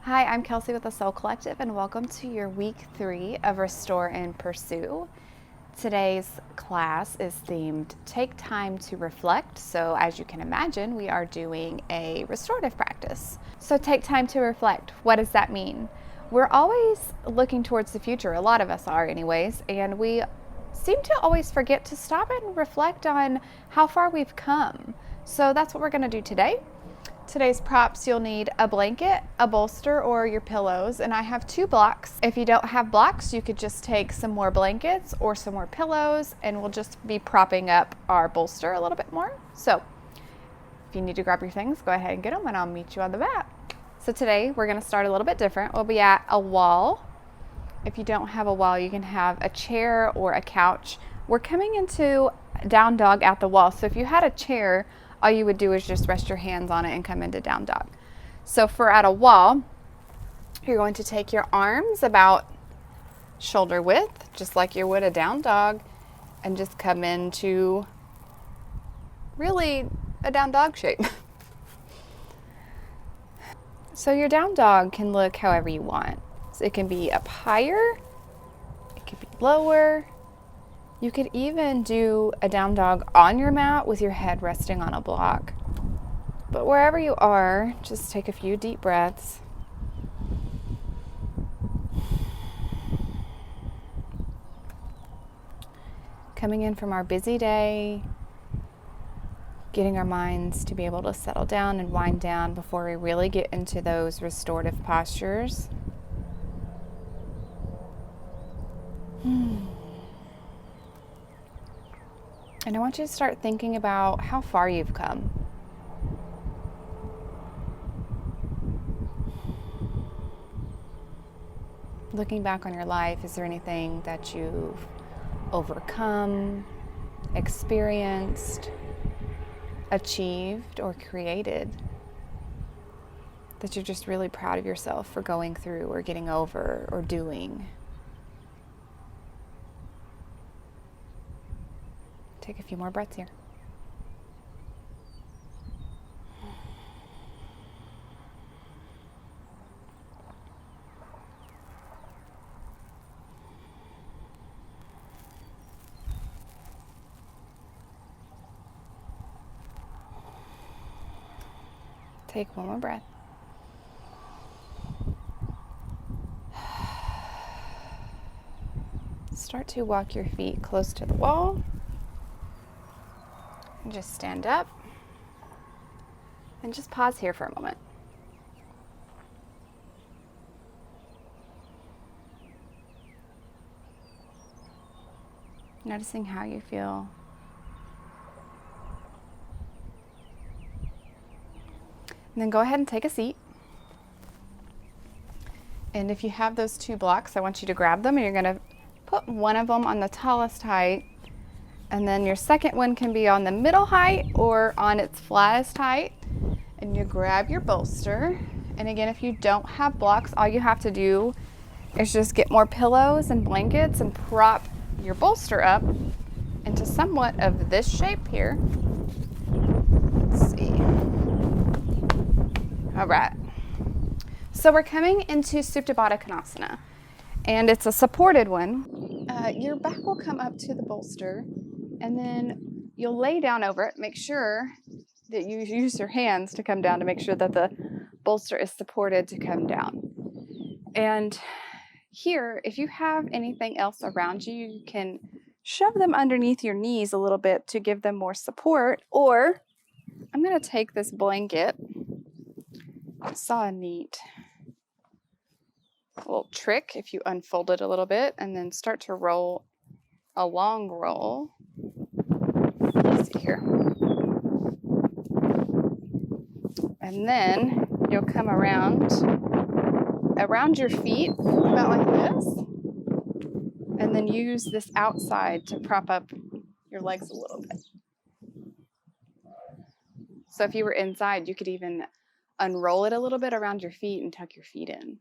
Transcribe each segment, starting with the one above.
Hi, I'm Kelsey with the Soul Collective, and welcome to your week 3 of Restore and Pursue. Today's class is themed Take Time to Reflect. So, as you can imagine, we are doing a restorative practice. So, take time to reflect. What does that mean? We're always looking towards the future, a lot of us are, anyways, and we seem to always forget to stop and reflect on how far we've come. So, that's what we're going to do today. Today's props, you'll need a blanket, a bolster, or your pillows, and I have 2 blocks. If you don't have blocks, you could just take some more blankets or some more pillows, and we'll just be propping up our bolster a little bit more. So if you need to grab your things, go ahead and get them, and I'll meet you on the mat. So today we're going to start a little bit different. We'll be at a wall. If you don't have a wall, you can have a chair or a couch. We're coming into down dog at the wall. So if you had a chair, all you would do is just rest your hands on it and come into down dog. So for at a wall, you're going to take your arms about shoulder width, just like you would a down dog, and just come into really a down dog shape. So your down dog can look however you want. So it can be up higher, it could be lower. You could even do a down dog on your mat with your head resting on a block. But wherever you are, just take a few deep breaths. Coming in from our busy day, getting our minds to be able to settle down and wind down before we really get into those restorative postures. And I want you to start thinking about how far you've come. Looking back on your life, is there anything that you've overcome, experienced, achieved, or created that you're just really proud of yourself for going through or getting over or doing? Take a few more breaths here. Take one more breath. Start to walk your feet close to the wall. And just stand up. And just pause here for a moment. Noticing how you feel. And then go ahead and take a seat. And if you have those 2 blocks, I want you to grab them, and you're going to put one of them on the tallest height, and then your second one can be on the middle height or on its flattest height. And you grab your bolster. And again, if you don't have blocks, all you have to do is just get more pillows and blankets and prop your bolster up into somewhat of this shape here. Let's see. All right. So we're coming into Supta Baddha Konasana, and it's a supported one. Your back will come up to the bolster, and then you'll lay down over it. Make sure that you use your hands to come down to make sure that the bolster is supported to come down. And here, if you have anything else around you, you can shove them underneath your knees a little bit to give them more support. Or I'm going to take this blanket. I saw a neat little trick if you unfold it a little bit and then start to roll a long roll. Let's see here. And then you'll come around your feet about like this, and then use this outside to prop up your legs a little bit. So if you were inside, you could even unroll it a little bit around your feet and tuck your feet in.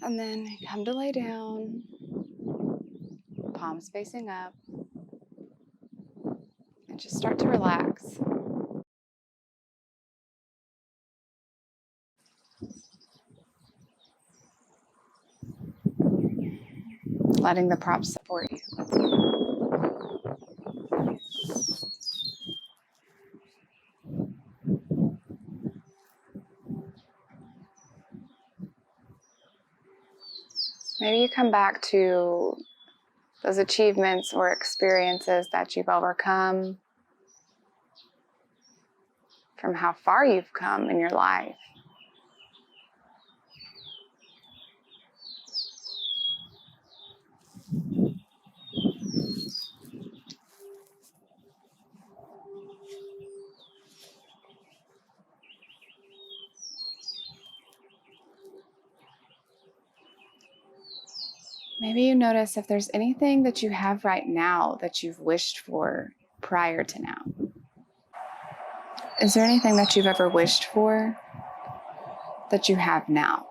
And then come to lay down, palms facing up, and just start to relax. Letting the props support you. Maybe you come back to those achievements or experiences that you've overcome, from how far you've come in your life. Maybe you notice if there's anything that you have right now that you've wished for prior to now. Is there anything that you've ever wished for that you have now?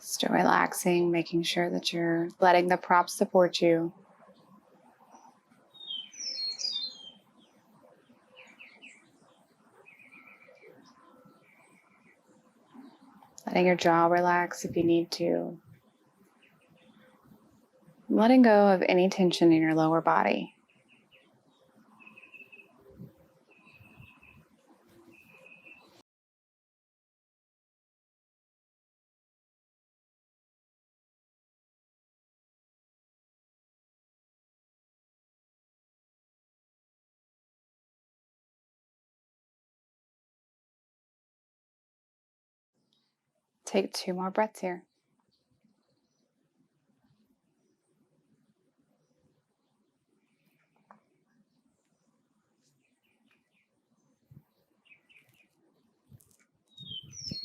Still relaxing, making sure that you're letting the props support you. Letting your jaw relax if you need to. Letting go of any tension in your lower body. Take 2 more breaths here.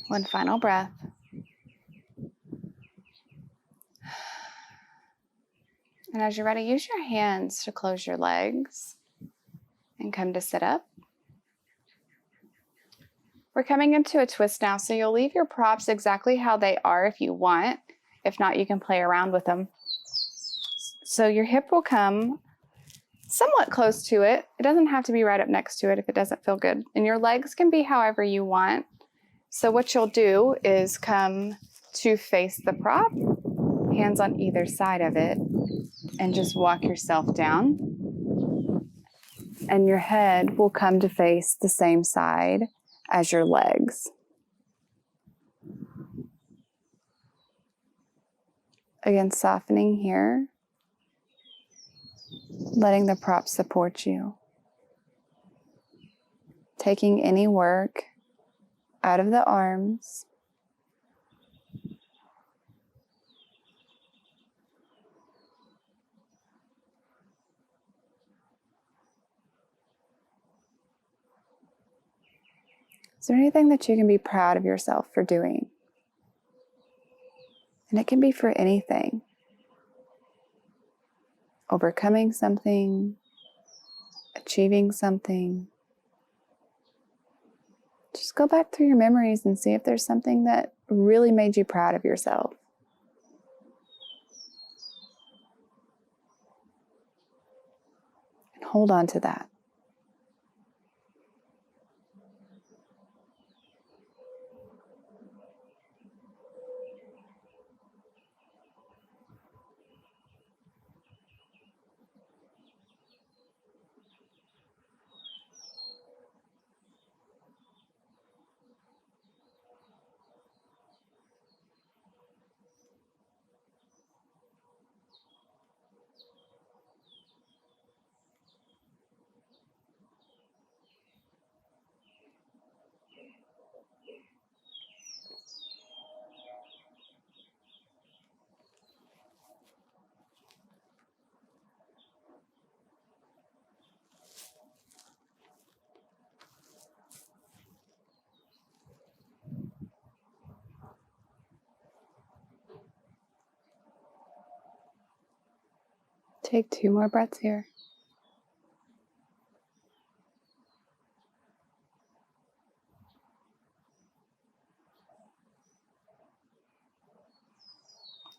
One final breath. And as you're ready, use your hands to close your legs and come to sit up. We're coming into a twist now, so you'll leave your props exactly how they are if you want. If not, you can play around with them. So your hip will come somewhat close to it. It doesn't have to be right up next to it if it doesn't feel good. And your legs can be however you want. So what you'll do is come to face the prop, hands on either side of it, and just walk yourself down. And your head will come to face the same side as your legs. Again, softening here, letting the prop support you. Taking any work out of the arms. Is there anything that you can be proud of yourself for doing? And it can be for anything. Overcoming something, achieving something. Just go back through your memories and see if there's something that really made you proud of yourself. And hold on to that. Take 2 more breaths here.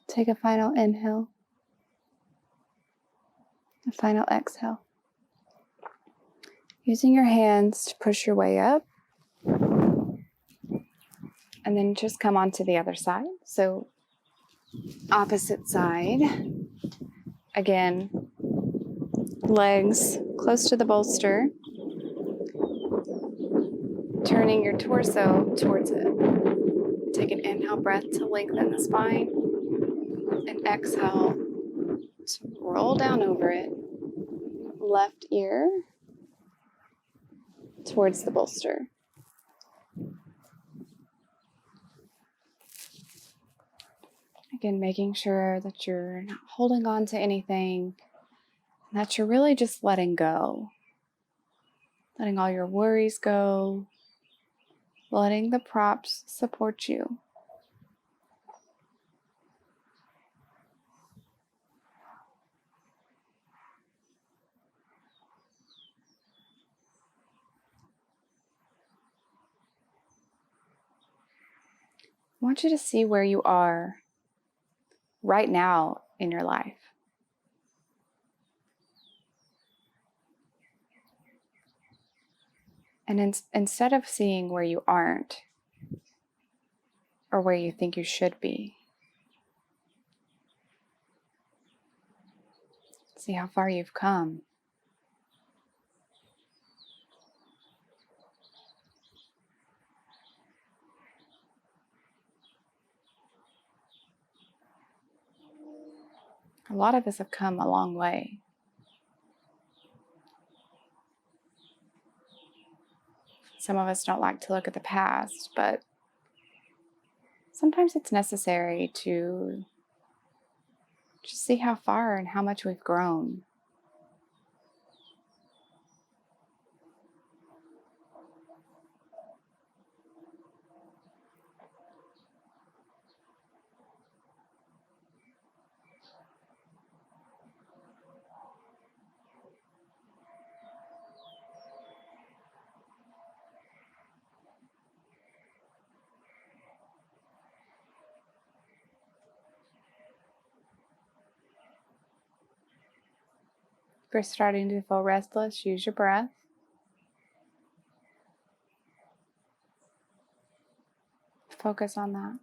Take a final inhale, a final exhale. Using your hands to push your way up, and then just come onto the other side. So opposite side. Again, legs close to the bolster, turning your torso towards it. Take an inhale breath to lengthen the spine, and exhale to roll down over it. Left ear towards the bolster. Again, making sure that you're not holding on to anything, that you're really just letting go. Letting all your worries go, letting the props support you. I want you to see where you are right now in your life. And instead of seeing where you aren't or where you think you should be, see how far you've come. A lot of us have come a long way. Some of us don't like to look at the past, but sometimes it's necessary to just see how far and how much we've grown. If you're starting to feel restless, use your breath. Focus on that.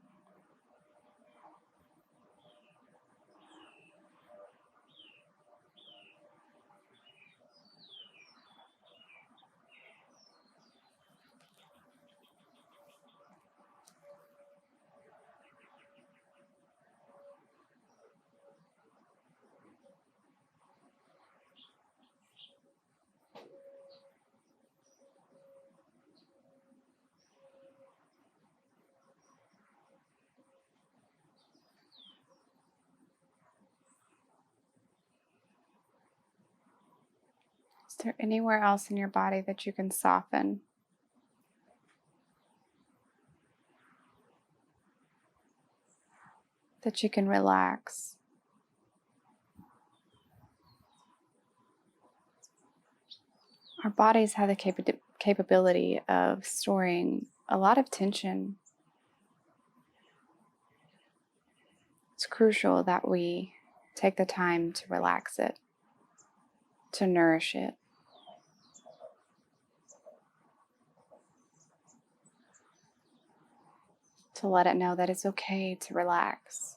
Is there anywhere else in your body that you can soften? That you can relax? Our bodies have the capability of storing a lot of tension. It's crucial that we take the time to relax it, to nourish it. To let it know that it's okay to relax.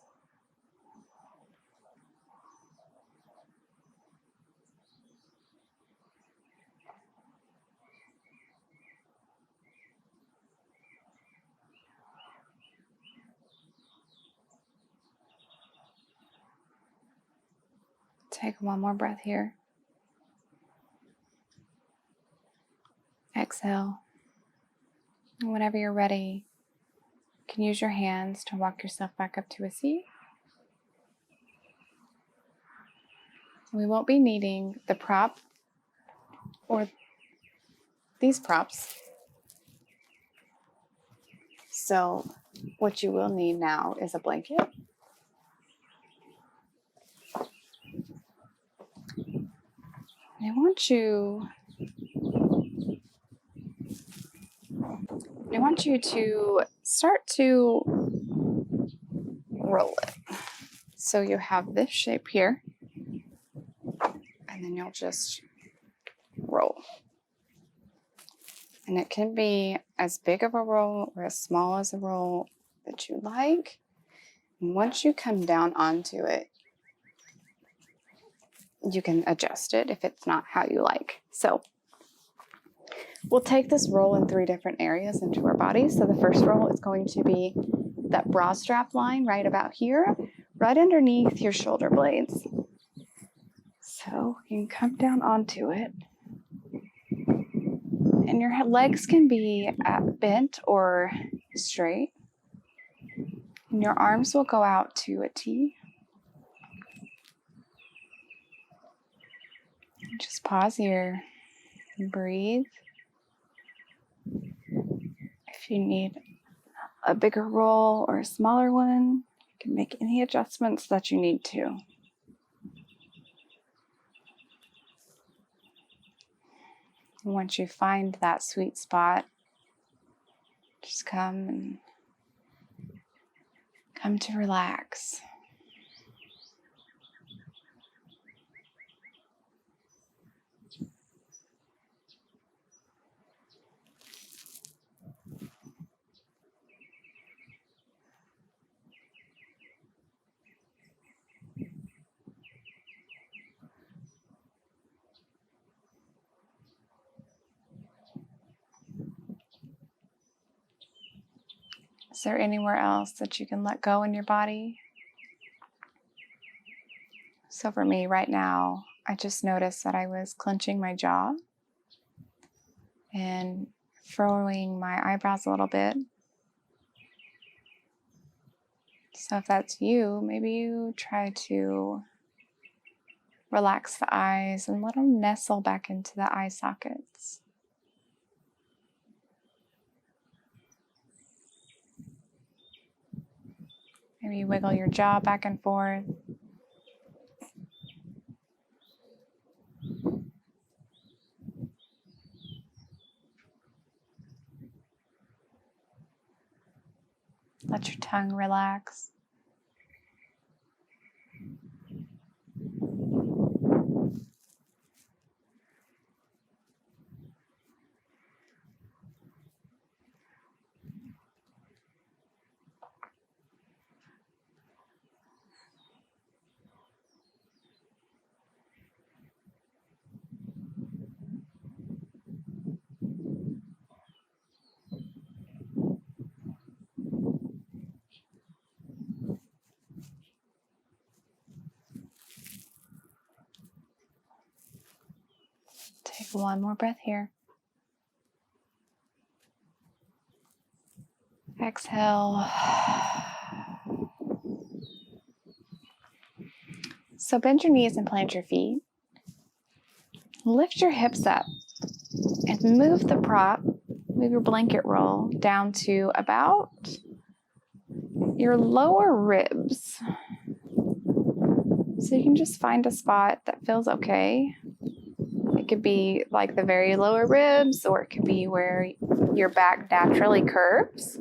Take one more breath here. Exhale. And whenever you're ready, you can use your hands to walk yourself back up to a seat. We won't be needing the prop or these props. So what you will need now is a blanket. I want you to start to roll it. So you have this shape here, and then you'll just roll. And it can be as big of a roll or as small as a roll that you like. And once you come down onto it, you can adjust it if it's not how you like. So we'll take this roll in 3 different areas into our body. So the first roll is going to be that bra strap line right about here, right underneath your shoulder blades. So you can come down onto it. And your legs can be bent or straight. And your arms will go out to a T. Just pause here and breathe. If you need a bigger roll or a smaller one, you can make any adjustments that you need to. And once you find that sweet spot, just come to relax. Is there anywhere else that you can let go in your body? So for me right now, I just noticed that I was clenching my jaw and furrowing my eyebrows a little bit. So if that's you, maybe you try to relax the eyes and let them nestle back into the eye sockets. Maybe wiggle your jaw back and forth. Let your tongue relax. Take one more breath here. Exhale. So bend your knees and plant your feet. Lift your hips up and move the prop, move your blanket roll down to about your lower ribs. So you can just find a spot that feels okay. It could be like the very lower ribs, or it could be where your back naturally curves.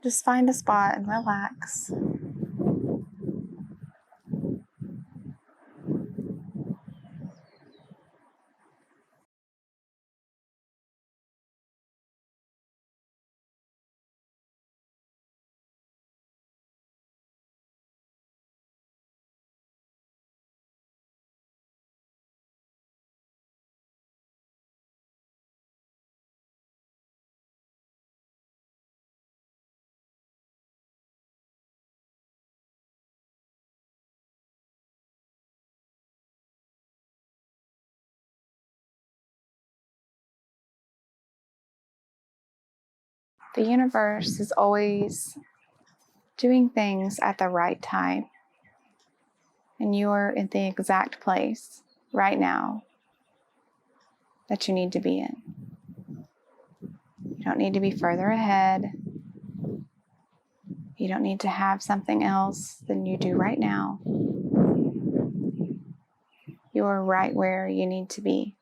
Just find a spot and relax. The universe is always doing things at the right time. And you're in the exact place right now that you need to be in. You don't need to be further ahead. You don't need to have something else than you do right now. You're right where you need to be.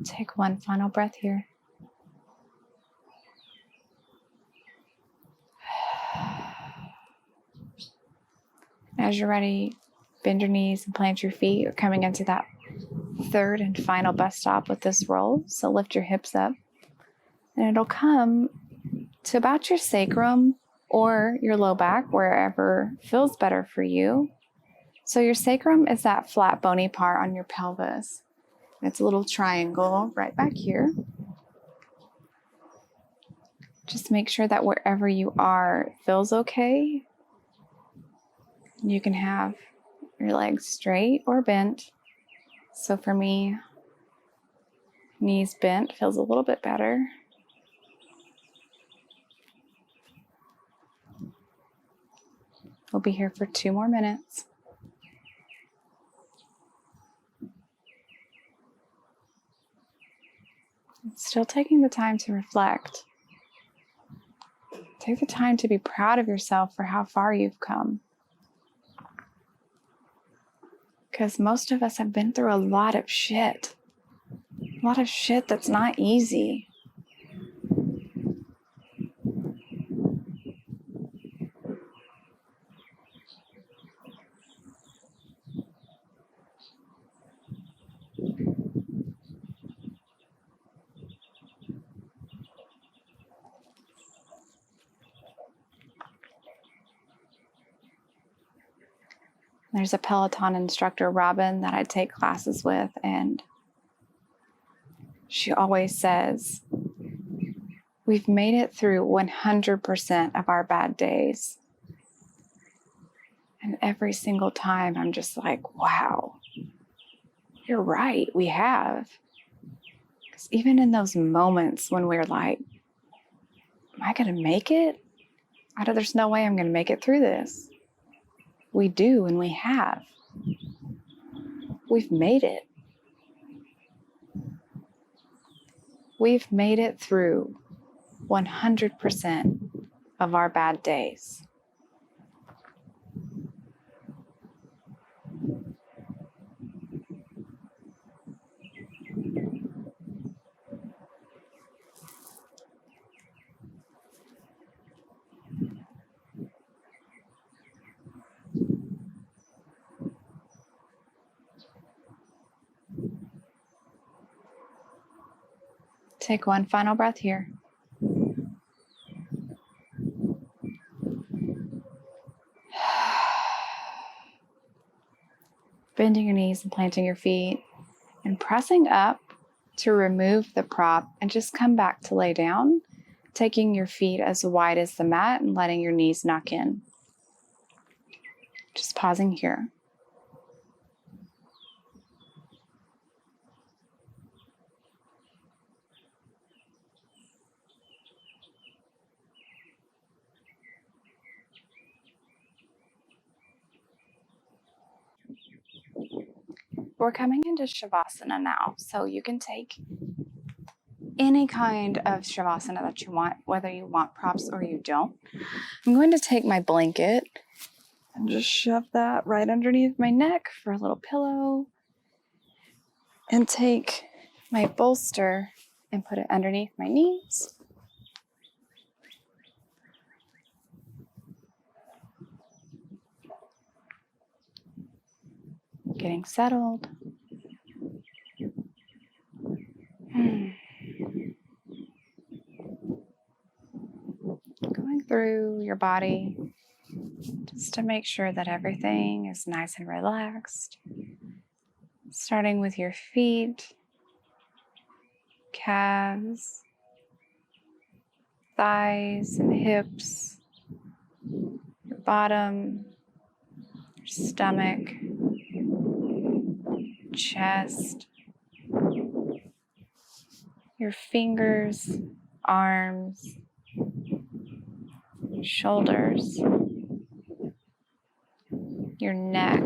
Take one final breath here. As you're ready, bend your knees and plant your feet. You're coming into that third and final bus stop with this roll. So lift your hips up and it'll come to about your sacrum or your low back, wherever feels better for you. So your sacrum is that flat bony part on your pelvis. It's a little triangle right back here. Just make sure that wherever you are feels okay. You can have your legs straight or bent. So for me, knees bent feels a little bit better. We'll be here for 2 more minutes. Still taking the time to reflect. Take the time to be proud of yourself for how far you've come. Because most of us have been through a lot of shit. A lot of shit that's not easy. There's a Peloton instructor, Robin, that I take classes with, and she always says, we've made it through 100% of our bad days. And every single time I'm just like, wow, you're right, we have. Because even in those moments when we're like, am I going to make it? There's no way I'm going to make it through this. We do, and we have. We've made it. We've made it through 100% of our bad days. Take one final breath here. Bending your knees and planting your feet and pressing up to remove the prop and just come back to lay down, taking your feet as wide as the mat and letting your knees knock in. Just pausing here. We're coming into Shavasana now, so you can take any kind of Shavasana that you want, whether you want props or you don't. I'm going to take my blanket And just shove that right underneath my neck for a little pillow. And take my bolster and put it underneath my knees. Getting settled. Going through your body just to make sure that everything is nice and relaxed. Starting with your feet, calves, thighs and hips, your bottom, your stomach, chest, your fingers, arms, shoulders, your neck,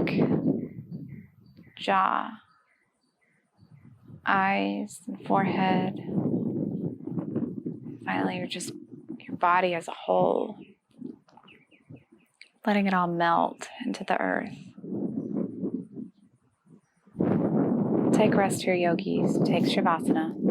jaw, eyes and forehead. Finally, your body as a whole, letting it all melt into the earth. Take rest here, yogis. Take Shavasana.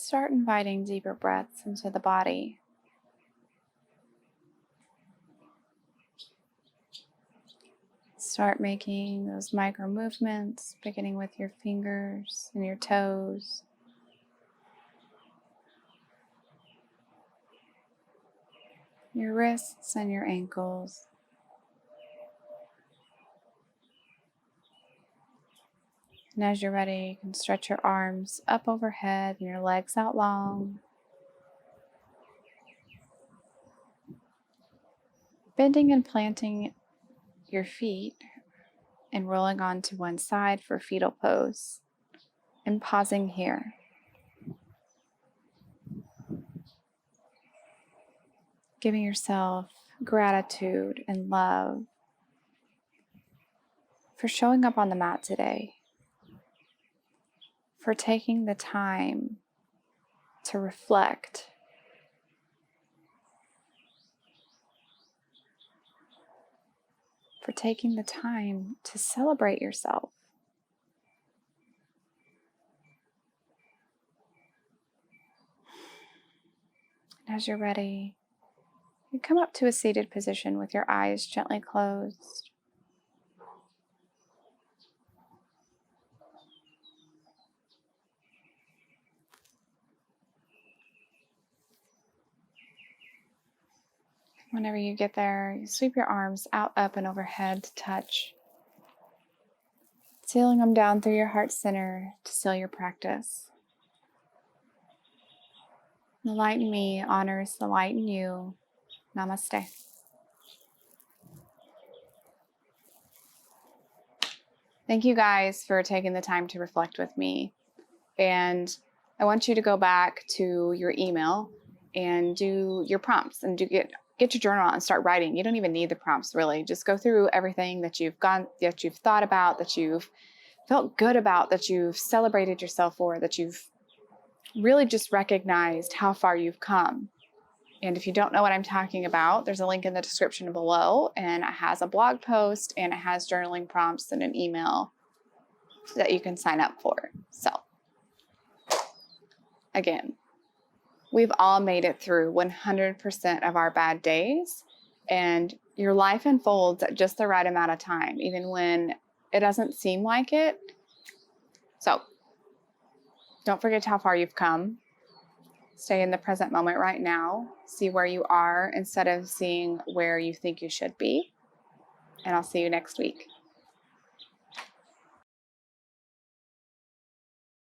start inviting deeper breaths into the body. Start making those micro movements, beginning with your fingers and your toes. Your wrists and your ankles. And as you're ready, you can stretch your arms up overhead and your legs out long. Bending and planting your feet and rolling onto one side for fetal pose. And pausing here. Giving yourself gratitude and love for showing up on the mat today. For taking the time to reflect. For taking the time to celebrate yourself. And as you're ready, you come up to a seated position with your eyes gently closed. Whenever you get there, you sweep your arms out, up, and overhead to touch, sealing them down through your heart center to seal your practice. The light in me honors the light in you. Namaste. Thank you guys for taking the time to reflect with me. And I want you to go back to your email and do your prompts and get your journal out and start writing. You don't even need the prompts, really. Just go through everything that you've thought about, that you've felt good about, that you've celebrated yourself for, that you've really just recognized how far you've come. And if you don't know what I'm talking about, there's a link in the description below, and it has a blog post and it has journaling prompts and an email that you can sign up for. So again, we've all made it through 100% of our bad days, and your life unfolds at just the right amount of time, even when it doesn't seem like it. So don't forget how far you've come. Stay in the present moment right now. See where you are instead of seeing where you think you should be. And I'll see you next week.